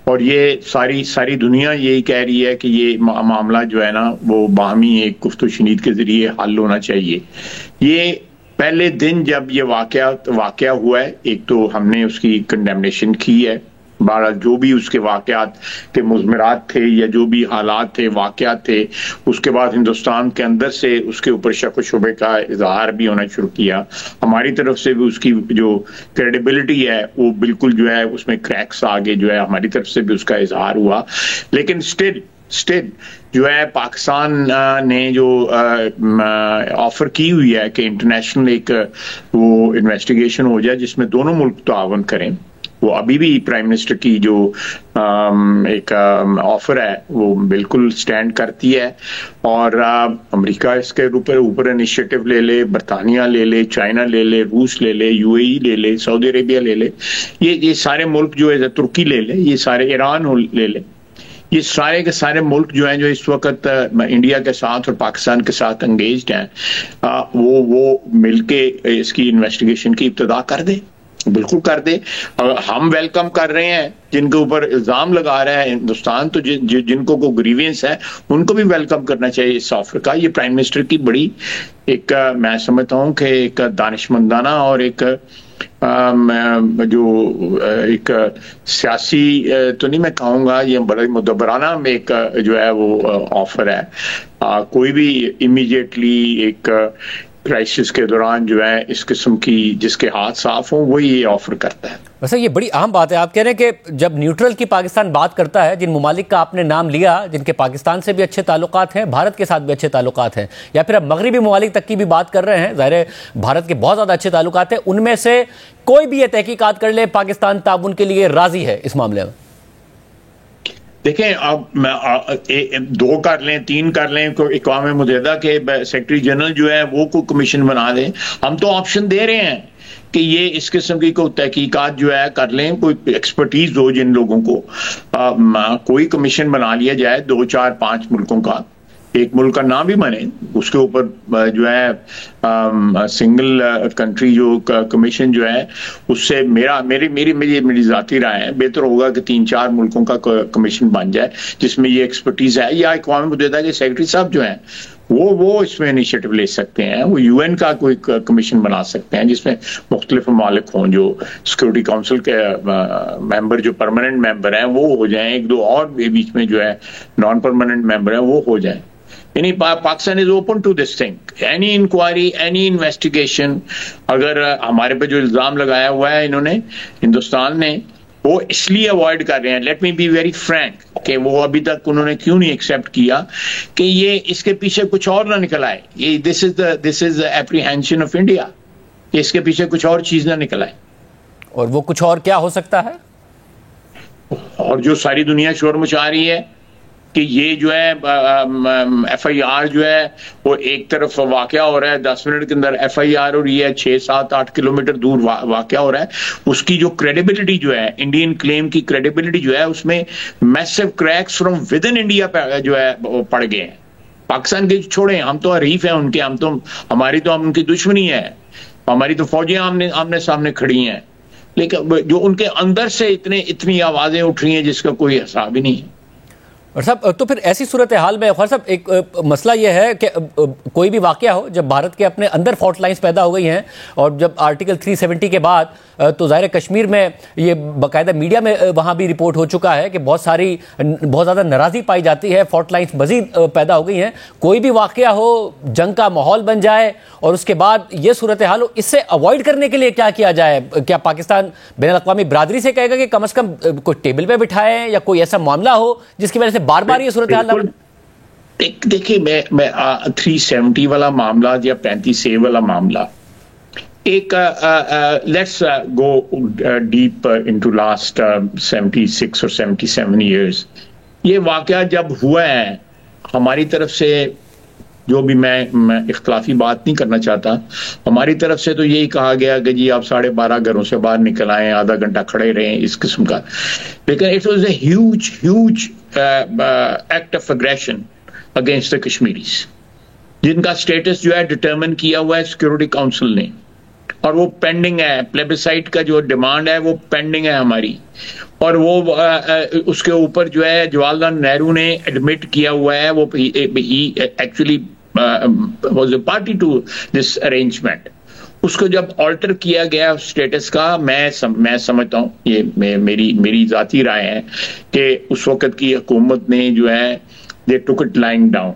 और ये सारी दुनिया यही कह रही है कि ये मामला जो है ना वो बाहमी एक गुफ्त-ओ-शनीद के ज़रिए हल होना चाहिए। ये पहले दिन जब ये वाकया हुआ है, एक तो हमने उसकी कंडेमनेशन की है, बहरहाल जो भी उसके वाकयात के मुज़मरात थे या जो भी हालात थे वाकयात थे, उसके बाद हिंदुस्तान के अंदर से उसके ऊपर शक व शुबे का इजहार भी होना शुरू किया। हमारी तरफ से भी उसकी जो क्रेडिबिलिटी है वो बिल्कुल जो है उसमें क्रैक्स आगे जो है हमारी तरफ से भी उसका इजहार हुआ। लेकिन स्टिल जो है पाकिस्तान ने जो ऑफर की हुई है कि इंटरनेशनल एक वो इन्वेस्टिगेशन हो जाए जिसमें दोनों मुल्क तावन करें, वो अभी भी प्राइम मिनिस्टर की जो एक ऑफर है वो बिल्कुल स्टैंड करती है। और अमेरिका इसके ऊपर इनिशिएटिव ले ले, बरतानिया ले ले, चाइना ले ले, रूस ले ले, UAE ले ले, सऊदी अरेबिया ले ले, ये सारे मुल्क जो है, तुर्की ले ले, ये सारे ईरान ले ले, ये सारे के सारे मुल्क जो हैं जो इस वक्त इंडिया के साथ और पाकिस्तान के साथ एंगेज्ड हैं, वो मिलके इसकी इन्वेस्टिगेशन की इब्तिदा कर दे, बिल्कुल कर दे। हम वेलकम कर रहे हैं जिनके ऊपर इल्जाम लगा रहा है हिंदुस्तान, तो जिनको को ग्रीवेंस है उनको भी वेलकम करना चाहिए इस ऑफर का। ये प्राइम मिनिस्टर की बड़ी एक मैं समझता हूँ कि एक दानिशमंदाना और एक जो एक सियासी तो नहीं मैं कहूँगा, ये बड़ा मुदब्बराना में एक जो है वो ऑफर है। कोई भी इमीडिएटली एक क्राइसिस के दौरान जो है इस किस्म की जिसके हाथ साफ हों वही ये ऑफर करता है। वैसे ये बड़ी अहम बात है। आप कह रहे हैं कि जब न्यूट्रल की पाकिस्तान बात करता है, जिन ममालिक का आपने नाम लिया जिनके पाकिस्तान से भी अच्छे ताल्लुकात हैं, भारत के साथ भी अच्छे ताल्लुकात हैं, या फिर अब मगरबी ममालिक तक की भी बात कर रहे हैं, ज़ाहिर है भारत के बहुत ज़्यादा अच्छे ताल्लुकात हैं, उनमें से कोई भी ये तहकीकात कर ले पाकिस्तान ताउन के लिए राजी है इस मामले में? देखें, अब 2 कर लें, 3 कर लें, अक़वाम मुत्तहिदा के सेक्रेटरी जनरल जो है वो कोई कमीशन बना दें। हम तो ऑप्शन दे रहे हैं कि ये इस किस्म की कोई तहकीकात जो है कर लें, कोई एक्सपर्टीज हो जिन लोगों को, कोई कमीशन बना लिया जाए 2, 4, 5 मुल्कों का, एक मुल्क का नाम भी बने, उसके ऊपर जो है सिंगल कंट्री जो कमीशन जो है, उससे मेरी जाती राय है बेहतर होगा कि 3-4 मुल्कों का कमीशन बन जाए जिसमें ये एक्सपर्टीज है। या अक़वाम मुत्तहिदा के सेक्रेटरी साहब जो हैं वो इसमें इनिशिएटिव ले सकते हैं, वो यूएन का कोई कमीशन बना सकते हैं जिसमें मुख्तलिफ ममालिक हों, जो सिक्योरिटी काउंसिल के मेंबर जो परमानेंट मेंबर हैं वो हो जाएं, 1-2 और बीच में जो है नॉन परमानेंट मेंबर हैं वो हो जाएं। यानी Pakistan is open to this thing, any inquiry, any investigation. अगर हमारे पे जो इल्जाम लगाया हुआ है इन्होंने, हिंदुस्तान ने, वो इसलिए अवॉइड कर रहे हैं, let me be very Frank, कि वो अभी तक उन्होंने क्यों नहीं एक्सेप्ट किया कि ये इसके पीछे कुछ और ना निकल आए। ये this is the apprehension of India, इसके पीछे कुछ और चीज ना निकल आए। और वो कुछ और क्या हो सकता है? और जो सारी दुनिया शोर मचा रही है कि ये जो है FIR जो है वो एक तरफ वाकया हो रहा है, 10 मिनट के अंदर FIR हो रही है, 6-7-8 किलोमीटर दूर वाकया हो रहा है, उसकी जो क्रेडिबिलिटी जो है, इंडियन क्लेम की क्रेडिबिलिटी जो है, उसमें massive cracks from with in India जो है वो पड़ गए हैं। पाकिस्तान के छोड़े, हम तो हरीफ हैं उनके, हमारी तो उनकी दुश्मनी है, हमारी तो फौजें आमने सामने खड़ी हैं, लेकिन जो उनके अंदर से इतनी आवाजें उठ रही हैं जिसका कोई हिसाब ही नहीं है। और साहब, तो फिर ऐसी सूरत हाल में ख्वार साहब एक मसला यह है कि कोई भी वाकया हो, जब भारत के अपने अंदर फॉल्ट लाइंस पैदा हो गई हैं और जब आर्टिकल 370 के बाद, तो ज़ाहिर कश्मीर में ये बाकायदा मीडिया में वहाँ भी रिपोर्ट हो चुका है कि बहुत ज़्यादा नाराज़गी पाई जाती है, फॉल्ट लाइंस मजीद पैदा हो गई हैं। कोई भी वाकया हो, जंग का माहौल बन जाए और उसके बाद ये सूरत हाल हो, इससे अवॉइड करने के लिए क्या किया जाए? क्या पाकिस्तान बैनुल-अक़वामी बरादरी से कहेगा कि कम से कम कोई टेबल पर बिठाए, या कोई ऐसा मामला हो जिसकी वजह से बार बार ये सूरत हाल? देखिए, मैं 370 वाला मामला या 35A वाला मामला, एक let's go deep into last 76 और 77 इयर्स। ये वाकया जब हुआ है, हमारी तरफ से जो भी, मैं इख्तलाफी बात नहीं करना चाहता, हमारी तरफ से तो यही कहा गया कि जी आप 12:30 घरों से बाहर निकल आए, आधा घंटा खड़े रहें, इस किस्म का। लेकिन it was a huge act of aggression against the Kashmiris, जिनका स्टेटस जो है डिटरमिन किया हुआ है सिक्योरिटी काउंसिल ने, और वो पेंडिंग है। प्लेबिसाइट का जो डिमांड है वो पेंडिंग है हमारी, और वो उसके ऊपर जो है जवाहरलाल नेहरू ने एडमिट किया हुआ है, वो actually was a party to this arrangement. उसको जब ऑल्टर किया गया स्टेटस का, मैं समझता हूँ, ये मेरी जाती राय है कि उस वक्त की हुकूमत ने जो है दे टुक इट लाइंग डाउन।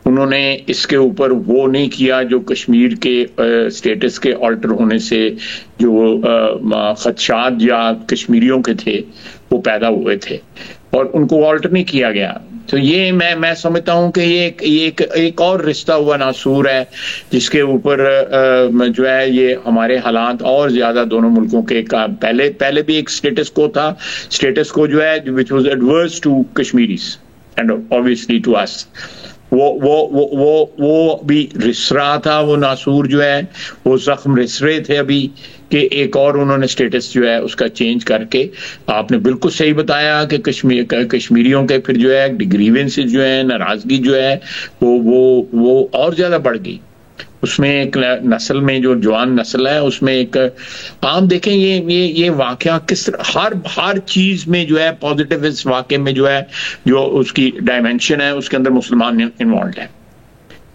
उन्होंने इसके ऊपर वो नहीं किया जो कश्मीर के स्टेटस के ऑल्टर होने से जो खदशात या कश्मीरियों के थे वो पैदा हुए थे, और उनको ऑल्टर नहीं किया गया। तो ये मैं समझता हूँ कि ये एक और रिश्ता हुआ नासूर है, जिसके ऊपर जो है ये हमारे हालात और ज्यादा दोनों मुल्कों के पहले भी एक स्टेटस को जो है which was adverse to Kashmiris and obviously to us, वो भी रिस रहा था, वो नासूर जो है वो जख्म रिस रहे थे अभी, कि एक और उन्होंने स्टेटस जो है उसका चेंज करके। आपने बिल्कुल सही बताया कि कश्मीरियों के फिर जो है ग्रीवेंसेस जो है, नाराजगी जो है वो और ज्यादा बढ़ गई। उसमें एक नस्ल में जो जवान नस्ल है उसमें एक आम देखें ये वाकया किस तरह हर चीज में जो है पॉजिटिव, इस वाकये में जो है जो उसकी डायमेंशन है उसके अंदर मुसलमान इन्वॉल्व है।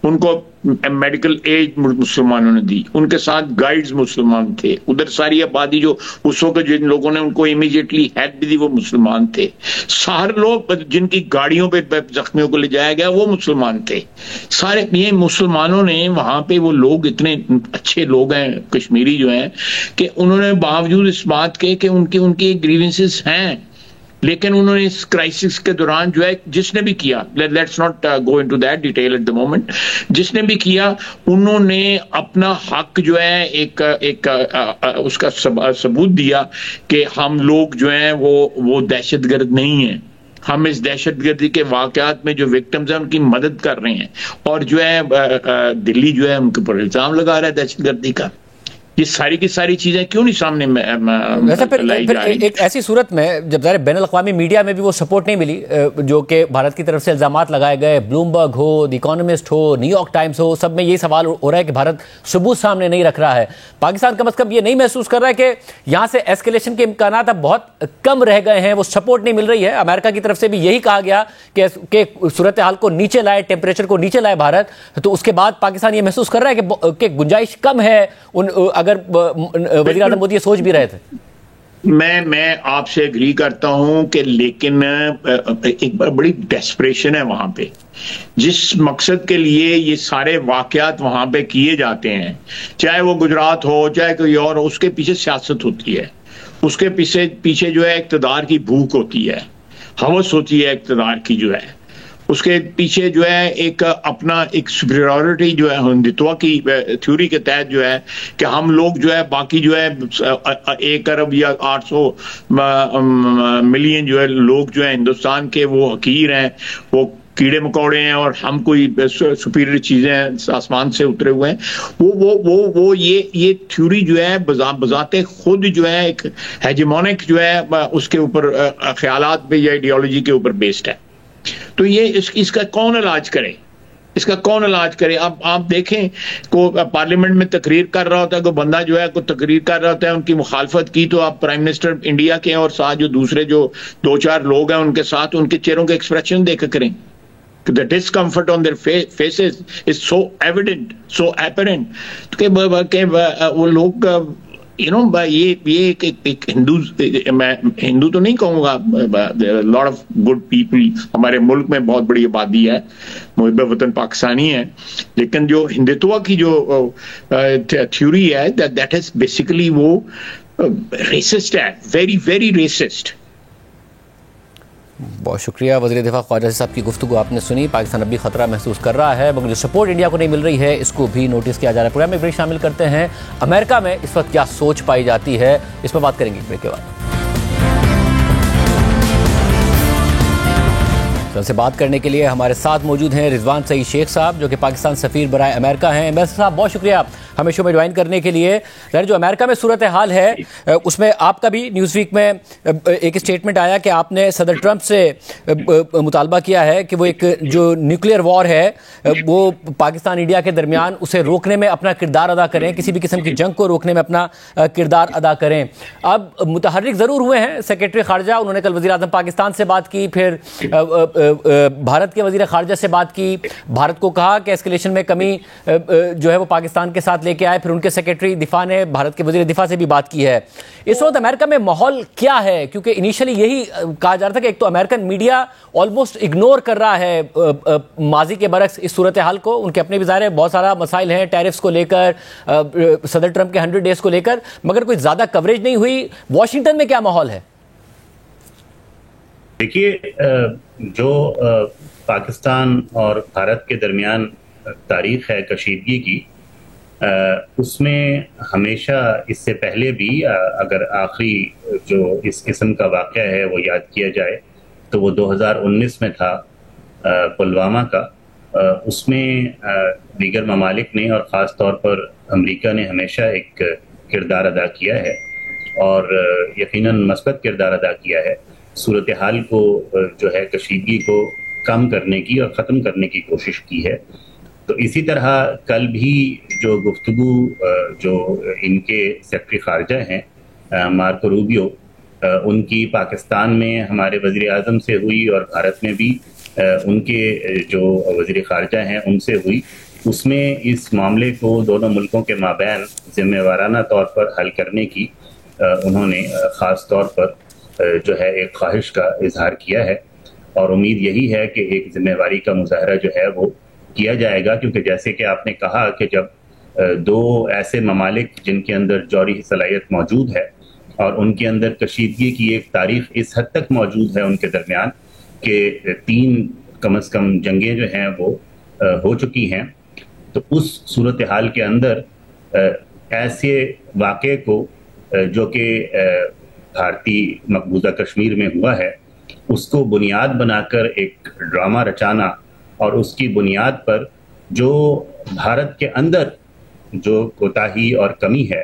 उनको मेडिकल एज मुसलमानों ने दी, उनके साथ गाइड्स मुसलमान थे, उधर सारी आबादी जो उस वक्त जिन लोगों ने उनको इमीडिएटली हेल्प दी वो मुसलमान थे, सारे लोग जिनकी गाड़ियों पे जख्मियों को ले जाया गया वो मुसलमान थे। सारे ये मुसलमानों ने वहां पे, वो लोग इतने अच्छे लोग हैं कश्मीरी जो हैं कि उन्होंने बावजूद इस बात के कि उनकी ग्रीवेंसेस हैं, लेकिन उन्होंने इस क्राइसिस के दौरान जो है जिसने भी किया, let's not go into that detail at the moment, जिसने भी किया उन्होंने अपना हक जो है एक उसका सबूत दिया कि हम लोग जो हैं वो दहशतगर्द नहीं है, हम इस दहशतगर्दी के वाकयात में जो विक्टिम्स हैं उनकी मदद कर रहे हैं, और जो है दिल्ली जो है उनके ऊपर इल्जाम लगा रहा है दहशतगर्दी का। ये सारी की सारी चीजें क्यों नहीं सामने वैसे फिर एक ऐसी सूरत में जब ज़ाहिर बैन अल-अक़वामी मीडिया में भी वो सपोर्ट नहीं मिली, जो कि भारत की तरफ से इल्जामात लगाए गए, ब्लूमबर्ग हो, द इकोनॉमिस्ट हो, न्यूयॉर्क टाइम्स हो, सब में यही सवाल हो रहा है कि भारत सबूत सामने नहीं रख रहा है। पाकिस्तान कम अज़ कम ये नहीं महसूस कर रहा है कि यहाँ से एस्केलेशन के इम्कानात अब बहुत कम रह गए हैं, वो सपोर्ट नहीं मिल रही है। अमेरिका की तरफ से भी यही कहा गया कि सूरत हाल को नीचे लाए, टेम्परेचर को नीचे लाए भारत, तो उसके बाद पाकिस्तान ये महसूस कर रहा है कि गुंजाइश कम है, अगर वज़ीर आज़म मोदी ये सोच भी रहे थे। मैं आपसे एग्री करता हूं कि लेकिन एक बड़ी डेस्परेशन है वहां पे, जिस मकसद के लिए ये सारे वाकयात वहां पे किए जाते हैं, चाहे वो गुजरात हो चाहे कोई और, उसके पीछे सियासत होती है, उसके पीछे जो है इक़्तिदार की भूख होती है, हवस होती है इक़्तिदार की जो है, उसके पीछे जो है एक अपना एक सुपीरियरिटी जो है हिंदुत्व की थ्योरी के तहत जो है कि हम लोग जो है बाकी जो है 1 अरब या 800 मिलियन जो है लोग जो है हिंदुस्तान के वो हकीर हैं, वो कीड़े मकोड़े हैं और हम कोई सुपीरियर चीजें आसमान से उतरे हुए हैं। वो ये थ्योरी जो है बजाते खुद जो है एक हेजेमोनिक जो है उसके ऊपर ख्यालात पे या आइडियोलॉजी के ऊपर बेस्ड है। तो ये इसका कौन इलाज करे, इसका कौन इलाज करे? अब आप देखें को पार्लियामेंट में तकरीर कर रहा होता है, कोई बंदा जो है को तकरीर कर रहा होता है, उनकी मुखालफत की, तो आप प्राइम मिनिस्टर इंडिया के और साथ जो दूसरे जो 2-4 लोग हैं उनके साथ उनके चेहरों के एक्सप्रेशन देखा करें। The discomfort on their faces is so evident, so apparent कि वो लोग ये एक मैं हिंदू तो नहीं कहूँगा, लॉट ऑफ गुड पीपल हमारे मुल्क में बहुत बड़ी आबादी है, मुहिब वतन पाकिस्तानी है, लेकिन जो हिंदुत्व की जो थ्योरी है दैट इज बेसिकली वो रेसिस्ट है, वेरी वेरी रेसिस्ट। बहुत शुक्रिया वज़ीर दिफा ख्वाजा साहब की गुफ्तगू आपने सुनी। पाकिस्तान अब भी खतरा महसूस कर रहा है, मगर जो सपोर्ट इंडिया को नहीं मिल रही है इसको भी नोटिस किया जा रहा है। प्रोग्राम में ब्रेक शामिल करते हैं, अमेरिका में इस वक्त क्या सोच पाई जाती है, इस पर बात करेंगे ब्रेक के बाद। से बात करने के लिए हमारे साथ मौजूद हैं रिजवान सईद शेख साहब, जो कि पाकिस्तान सफ़ीर बराए अमेरिका हैं। एम्बेसडर साहब बहुत शुक्रिया हमें शो में ज्वाइन करने के लिए। जो अमेरिका में सूरत हाल है उसमें आपका भी न्यूज़वीक में एक स्टेटमेंट आया कि आपने सदर ट्रंप से मुतालबा किया है कि वो एक जो न्यूक्लियर वॉर है वो पाकिस्तान इंडिया के दरमियान उसे रोकने में अपना किरदार अदा करें, किसी भी किस्म की जंग को रोकने में अपना किरदार अदा करें। अब मुतहर्रिक ज़रूर हुए हैं सेक्रेटरी खारजा, उन्होंने कल वज़ीर आज़म पाकिस्तान से बात की, फिर भारत के वज़ीर खारजा से बात की, भारत को कहा कि एस्केलेशन में कमी जो है वो पाकिस्तान के साथ लेके आए, फिर उनके सेक्रेटरी दिफा ने भारत के वज़ीर दिफा से भी बात की है। इस वक्त अमेरिका में माहौल क्या है? क्योंकि इनिशियली यही कहा जा रहा था कि एक तो अमेरिकन मीडिया ऑलमोस्ट इग्नोर कर रहा है माजी के बरक्स इस सूरत हाल को, उनके अपने भी ज़ाहिर बहुत सारा मसाइल हैं टैरिफ्स को लेकर, सदर ट्रंप के 100 डेज को लेकर, मगर कोई ज़्यादा कवरेज नहीं हुई। वॉशिंगटन में क्या माहौल है? देखिए, जो पाकिस्तान और भारत के दरमियान तारीख है कशीदगी की, उसमें हमेशा इससे पहले भी अगर आखिरी जो इस किस्म का वाक़या है वो याद किया जाए तो वो 2019 में था, पुलवामा का। उसमें दीगर ममालिक ने और ख़ास तौर पर अमेरिका ने हमेशा एक किरदार अदा किया है और यकीनन मस्बत किरदार अदा किया है। सूरत हाल को जो है कशीदगी को कम करने की और ख़त्म करने की कोशिश की है। तो इसी तरह कल भी जो गुफ्तगू जो इनके सेक्रेटरी खारजा हैं मार्को रूबियो, उनकी पाकिस्तान में हमारे वज़ीर आज़म से हुई और भारत में भी उनके जो वज़ीर खारजा हैं उनसे हुई, उसमें इस मामले को दोनों मुल्कों के माबैन ज़िम्मेवाराना तौर पर हल करने की उन्होंने ख़ास तौर पर जो है एक ख्वाहिश का इजहार किया है और उम्मीद यही है कि एक जिम्मेवारी का मुजाहरा जो है वो किया जाएगा। क्योंकि जैसे कि आपने कहा कि जब दो ऐसे ममालिक जिनके अंदर जौहरी सलाहियत मौजूद है और उनके अंदर कशीदगी की एक तारीख इस हद तक मौजूद है उनके दरमियान कि 3 कम अज़ कम जंगें जो हैं वो हो चुकी हैं, तो उस सूरत हाल के अंदर ऐसे वाक़े को जो कि भारतीय मकबूजा कश्मीर में हुआ है उसको बुनियाद बनाकर एक ड्रामा रचाना और उसकी बुनियाद पर जो भारत के अंदर जो कोताही और कमी है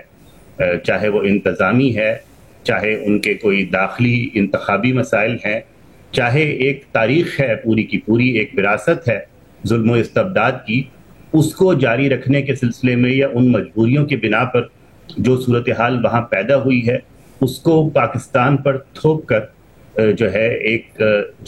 चाहे वो इंतज़ामी है, चाहे उनके कोई दाखिली इंतखाबी मसाइल हैं, चाहे एक तारीख है पूरी की पूरी, एक विरासत है जुल्म व इस्तबदाद की, उसको जारी रखने के सिलसिले में या उन मजबूरियों की बिना पर जो सूरत हाल वहाँ पैदा हुई है उसको पाकिस्तान पर थोप कर जो है एक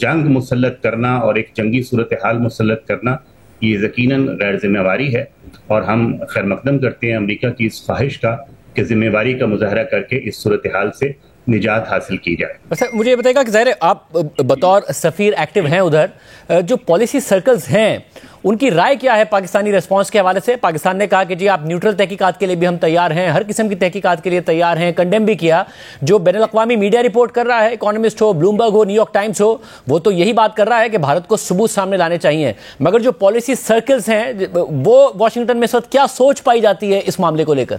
जंग मुसल्लत करना और एक जंगी सूरत हाल मुसल्लत करना, ये यकीनन गैर जिम्मेवारी है। और हम खैर मकदम करते हैं अमेरिका की इस ख्वाहिश का कि जिम्मेवारी का मुजाहरा करके इस सूरत हाल से निजात हासिल की जाए। अच्छा, मुझे ये बताइएगा कि ज़ाहिर है आप बतौर सफ़ीर एक्टिव हैं उधर, जो पॉलिसी सर्कल्स हैं उनकी राय क्या है पाकिस्तानी रिस्पांस के हवाले से? पाकिस्तान ने कहा कि जी आप न्यूट्रल तहकीकात के लिए भी हम तैयार हैं, हर किस्म की तहकीकात के लिए तैयार हैं, कंडेम भी किया। जो बैनुल-अक़वामी मीडिया रिपोर्ट कर रहा है, इकोनॉमिस्ट हो, ब्लूमबर्ग हो, न्यूयॉर्क टाइम्स हो, वो तो यही बात कर रहा है कि भारत को सबूत सामने लाने चाहिए। मगर जो पॉलिसी सर्कल्स हैं वो वाशिंगटन में इस वक्त क्या सोच पाई जाती है इस मामले को लेकर?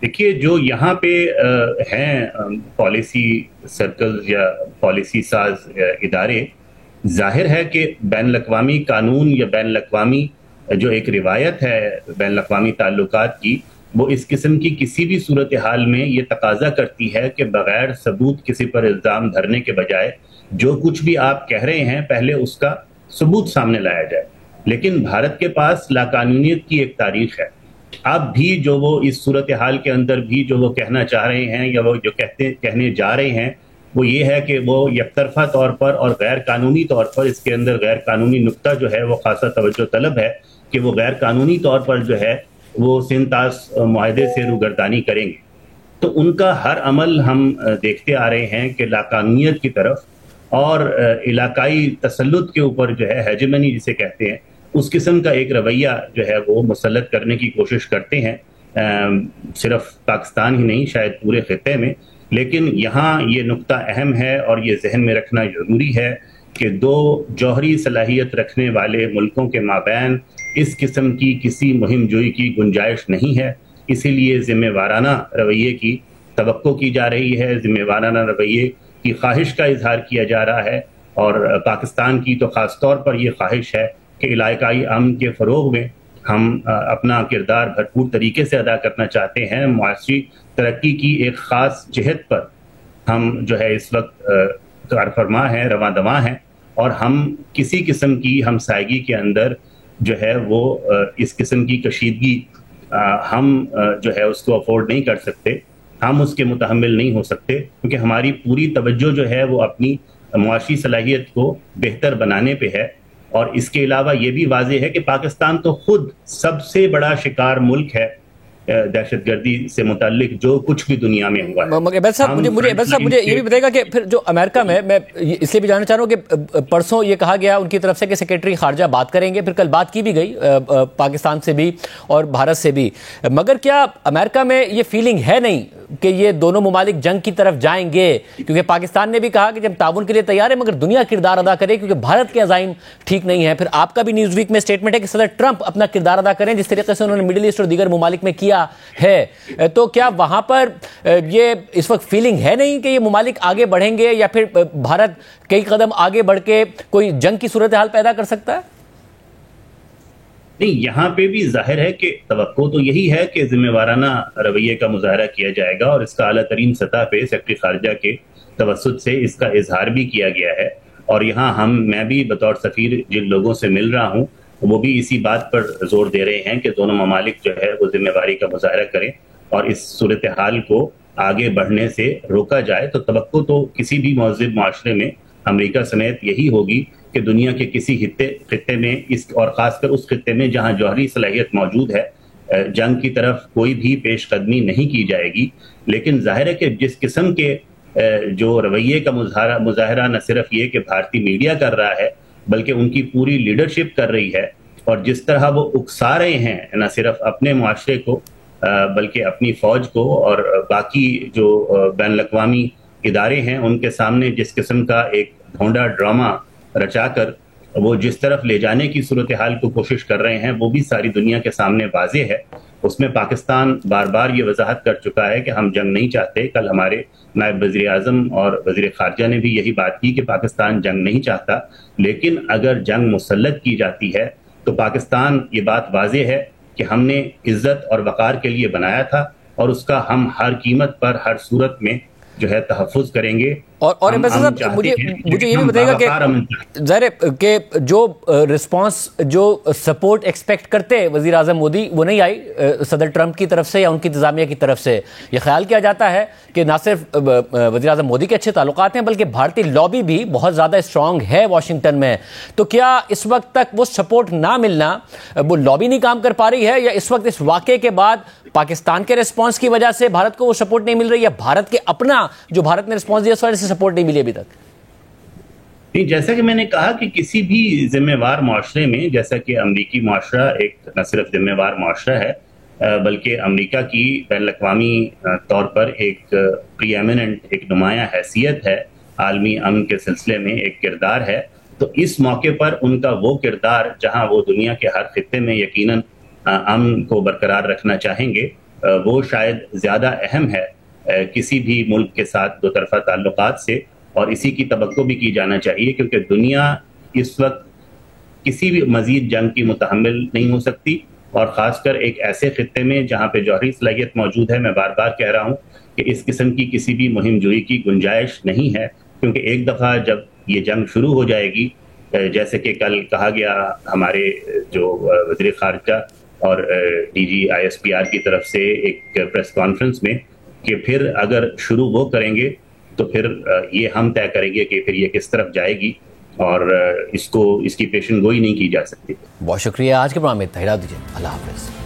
देखिए, जो यहाँ पे हैं पॉलिसी सर्कल्स या पॉलिसी साज इदारे, जाहिर है कि बैनुल-अक़वामी कानून या बैनुल-अक़वामी जो एक रिवायत है बैनुल-अक़वामी ताल्लुकात की, वो इस किस्म की किसी भी सूरत हाल में ये तकाजा करती है कि बगैर सबूत किसी पर इल्ज़ाम धरने के बजाय जो कुछ भी आप कह रहे हैं पहले उसका सबूत सामने लाया जाए। लेकिन भारत के पास लाकानूनियत की एक तारीख है। अब भी जो वो इस सूरत हाल के अंदर भी जो वो कहना चाह रहे हैं या वो जो कहने जा रहे हैं वो ये है कि वो यकतरफा तौर पर और गैर कानूनी तौर पर, इसके अंदर गैर कानूनी नुक्ता जो है वो खासा तवज्जो तलब है कि वो गैर कानूनी तौर पर जो है वो सिंतास मुआहदे से रूगर्दानी करेंगे। तो उनका हर अमल हम देखते आ रहे हैं कि लाकानूनियत की तरफ और इलाकाई तसल्लुत के ऊपर जो है हेजेमनी जिसे कहते हैं, उस किस्म का एक रवैया जो है वो मुसल्लत करने की कोशिश करते हैं, सिर्फ पाकिस्तान ही नहीं शायद पूरे खित्ते में। लेकिन यहाँ ये नुक्ता अहम है और ये जहन में रखना जरूरी है कि दो जौहरी सलाहियत रखने वाले मुल्कों के माबैन इस किस्म की किसी मुहिम जोई की गुंजाइश नहीं है। इसीलिए जिम्मेवाराना रवैये की तवक्को की जा रही है, जिम्मेवाराना रवैये की ख्वाहिश का इजहार किया जा रहा है। और पाकिस्तान की तो ख़ास तौर पर यह ख्वाहिश है कि इलाकाई अमन के फ़रोग़ में हम अपना किरदार भरपूर तरीके से अदा करना चाहते हैं। मुआशी तरक्की की एक ख़ास जहत पर हम जो है इस वक्त कारफरमा हैं, रवां दवा हैं, और हम किसी किस्म की हमसायगी के अंदर जो है वो इस किस्म की कशीदगी हम जो है उसको अफोर्ड नहीं कर सकते, हम उसके मुतहम्मिल नहीं हो सकते, क्योंकि हमारी पूरी तवज्जो जो है वो अपनी मुआशी सलाहियत को बेहतर बनाने पे है। और इसके अलावा ये भी वाज़ेह है कि पाकिस्तान तो खुद सबसे बड़ा शिकार मुल्क है दहशतगर्दी से मुताल्लिक जो कुछ भी दुनिया में हुआ है। अहमद साहब, मुझे ये भी बताएगा कि फिर जो अमेरिका में, मैं इसलिए भी जानना चाह रहा हूँ कि परसों ये कहा गया उनकी तरफ से कि सेक्रेटरी खारजा बात करेंगे, फिर कल बात की भी गई पाकिस्तान से भी और भारत से भी, मगर क्या अमेरिका में ये फीलिंग है नहीं कि ये दोनों मुमालिक जंग की तरफ जाएंगे? क्योंकि पाकिस्तान ने भी कहा कि जब ताउन के लिए तैयार है मगर दुनिया किरदार अदा करे, क्योंकि भारत के अज़ाइम ठीक नहीं है। फिर आपका भी न्यूज़ वीक में स्टेटमेंट है कि सदर ट्रंप अपना किरदार अदा करें जिस तरीके से उन्होंने मिडिल ईस्ट और दीगर मुमालिक में किया है। तो क्या वहां पर ये इस वक्त फीलिंग है नहीं कि ये मुमालिक आगे बढ़ेंगे, या फिर भारत कई कदम आगे बढ़ के कोई जंग की सूरत हाल पैदा कर सकता है? नहीं, यहाँ पे भी जाहिर है कि तवक्को तो यही है कि जिम्मेवाराना रवैये का मुजाहरा किया जाएगा, और इसका आला तरीन सतह पे सेक्रेटरी खारजा के तवस्सुत से इसका इजहार भी किया गया है। और यहाँ मैं भी बतौर सफ़ीर जिन लोगों से मिल रहा हूँ वो भी इसी बात पर जोर दे रहे हैं कि दोनों ममालिक जो है वो जिम्मेवारी का मुजाहरा करें और इस सूरत हाल को आगे बढ़ने से रोका जाए। तो तवक्को तो किसी भी महज़िब माशरे में अमेरिका समेत यही होगी कि दुनिया के किसी खित्ते में और ख़ासकर उस खित्ते में जहाँ जौहरी सलाहियत मौजूद है, जंग की तरफ कोई भी पेशकदमी नहीं की जाएगी। लेकिन जाहिर है कि जिस किस्म के जो रवैये का मुजाहरा न सिर्फ ये कि भारतीय मीडिया कर रहा है बल्कि उनकी पूरी लीडरशिप कर रही है, और जिस तरह वो उकसा रहे हैं न सिर्फ अपने मुआशरे को बल्कि अपनी फ़ौज को और बाकी जो बैनुल-अक़वामी इदारे हैं उनके सामने जिस किस्म का एक ढोंढा ड्रामा रचाकर वो जिस तरफ ले जाने की सूरत हाल को कोशिश कर रहे हैं वो भी सारी दुनिया के सामने वाज़ेह है। उसमें पाकिस्तान बार बार ये वजाहत कर चुका है कि हम जंग नहीं चाहते। कल हमारे नायब वज़ीर आज़म और वज़ीर ख़ारजा ने भी यही बात की कि पाकिस्तान जंग नहीं चाहता, लेकिन अगर जंग मुसल्लत की जाती है तो पाकिस्तान, ये बात वाज़ेह है कि हमने इज़्ज़त और वक़ार के लिए बनाया था और उसका हम हर कीमत पर, हर सूरत में जो है तहफ़्फ़ुज़ करेंगे। और एम्बेसडर साहब, मुझे ये भी बताइएगा कि ज़ाहिर है कि जो रिस्पांस, जो सपोर्ट एक्सपेक्ट करते वज़ीर आज़म मोदी, वो नहीं आई सदर ट्रंप की तरफ से या उनकी इंतज़ामिया की तरफ से। ये ख्याल किया जाता है कि ना सिर्फ वज़ीर आज़म मोदी के अच्छे ताल्लुकात हैं, बल्कि भारतीय लॉबी भी बहुत ज़्यादा स्ट्रांग है वाशिंगटन में। तो क्या इस वक्त तक वो सपोर्ट ना मिलना, वो लॉबी नहीं काम कर पा रही है, या इस वक्त इस वाक़े के बाद पाकिस्तान के रिस्पांस की वजह से भारत को वो सपोर्ट नहीं मिल रही, या भारत के अपना जो भारत ने रिस्पांस दिया उस वजह से सपोर्ट नहीं मिली अभी तक? नहीं, जैसा कि मैंने कहा कि किसी भी जिम्मेवार माशरे में, जैसा कि अमरीकी माशरा एक न सिर्फ जिम्मेवार माशरा है, बल्कि अमरीका की बैनुल-अक़वामी तौर पर एक प्रीएमिनेंट, एक नुमायां हैसियत है, आलमी अमन के सिलसिले में एक किरदार है। तो इस मौके पर उनका वो किरदार, जहां वो दुनिया के हर खित्ते में यकीनन अमन को बरकरार रखना चाहेंगे, वो शायद ज़्यादा अहम है किसी भी मुल्क के साथ दो तरफ़ा ताल्लुकात से, और इसी की तवक्को भी की जाना चाहिए, क्योंकि दुनिया इस वक्त किसी भी मजीद जंग की मुतहम्मिल नहीं हो सकती, और ख़ासकर एक ऐसे खित्ते में जहाँ पे जौहरी सलाहियत मौजूद है। मैं बार बार कह रहा हूँ कि इस किस्म की किसी भी मुहिम जोई की गुंजाइश नहीं है, क्योंकि एक दफ़ा जब ये जंग शुरू हो जाएगी, जैसे कि कल कहा गया हमारे जो वज़ीर ख़ारिजा और DG ISPR की तरफ से एक प्रेस कॉन्फ्रेंस में, कि फिर अगर शुरू वो करेंगे तो फिर ये हम तय करेंगे कि फिर ये किस तरफ जाएगी, और इसकी पेशन गोई नहीं की जा सकती। बहुत शुक्रिया। आज के प्रोग्राम में इतना ही, दीजिए, अल्लाह हाफ़िज़।